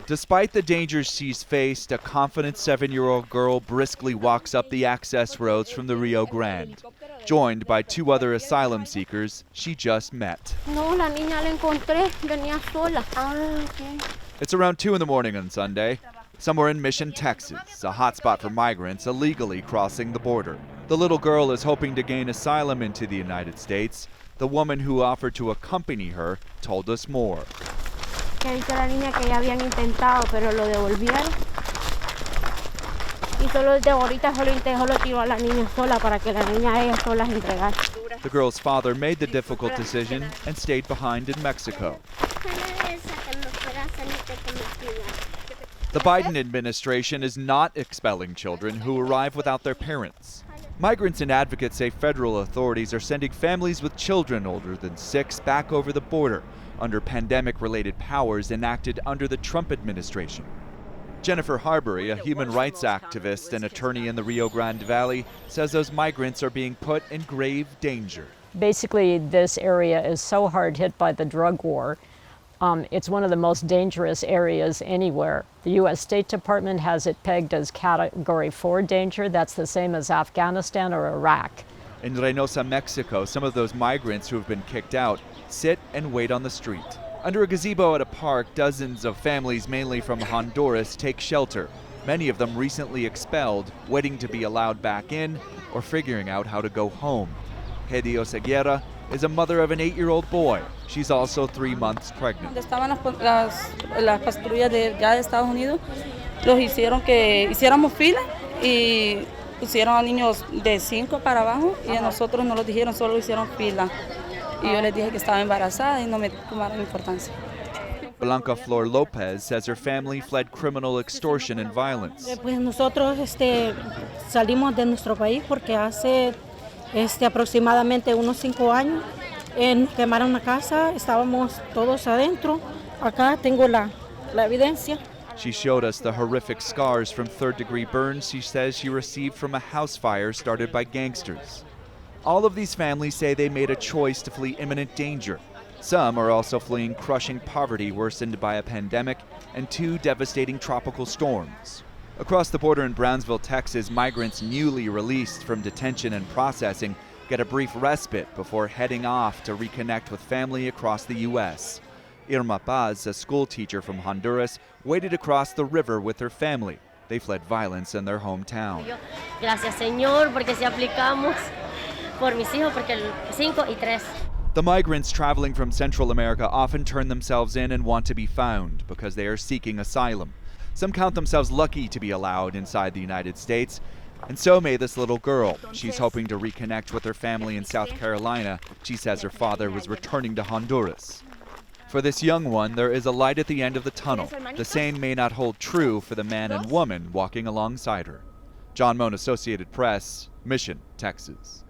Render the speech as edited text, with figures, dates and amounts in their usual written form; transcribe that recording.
Despite the dangers she's faced, a confident 7-year-old girl briskly walks up the access roads from the Rio Grande, joined by 2 other asylum seekers she just met. No, la niña la encontré, venía sola. Okay. It's around 2 in the morning on Sunday, somewhere in Mission, Texas, a hotspot for migrants illegally crossing the border. The little girl is hoping to gain asylum into the United States. The woman who offered to accompany her told us more. Que dice la niña que ya habían intentado, pero lo devolvieron. Y solo desde ahorita solo tiró a la niña sola para que la niña ella sola se entregara. The girl's father made the difficult decision and stayed behind in Mexico. The Biden administration is not expelling children who arrive without their parents. Migrants and advocates say federal authorities are sending families with children older than 6 back over the border under pandemic-related powers enacted under the Trump administration. Jennifer Harbury, a human rights activist and attorney in the Rio Grande Valley, says those migrants are being put in grave danger. Basically, this area is so hard hit by the drug war. It's one of the most dangerous areas anywhere. The U.S. State Department has it pegged as Category 4 danger. That's the same as Afghanistan or Iraq. In REYNOSA, Mexico, some of those migrants who have been kicked out sit and wait on the street. Under a gazebo at a park, dozens of families, mainly from Honduras, take shelter. Many of them recently expelled, waiting to be allowed back in or figuring out how to go home. Hedy Oseguera is a mother of an 8-year-old boy. She's also 3 months pregnant. Donde estaban las patrullas de Estados Unidos, los hicieron que hiciéramos fila y pusieron a niños de 5 para abajo y a nosotros no los dijeron, solo hicieron fila. Y yo les dije que estaba embarazada y no me tomaron importancia. Blanca Flor Lopez says her family fled criminal extortion and violence. Pues nosotros salimos de nuestro país porque hace aproximadamente unos 5 años nos quemaron la casa, estábamos todos adentro. Acá tengo la evidencia. She showed us the horrific scars from third-degree burns she says she received from a house fire started by gangsters. All of these families say they made a choice to flee imminent danger. Some are also fleeing crushing poverty worsened by a pandemic and 2 devastating tropical storms. Across the border in Brownsville, Texas, migrants newly released from detention and processing get a brief respite before heading off to reconnect with family across the U.S. Irma Paz, a school teacher from Honduras, waded across the river with her family. They fled violence in their hometown. Gracias, Señor, porque si aplicamos por mis hijos, porque 5 y 3. The migrants traveling from Central America often turn themselves in and want to be found because they are seeking asylum. Some count themselves lucky to be allowed inside the United States, and so may this little girl. She's hoping to reconnect with her family in South Carolina. She says her father was returning to Honduras. For this young one, there is a light at the end of the tunnel. The same may not hold true for the man and woman walking alongside her. John Moan, Associated Press, Mission, Texas.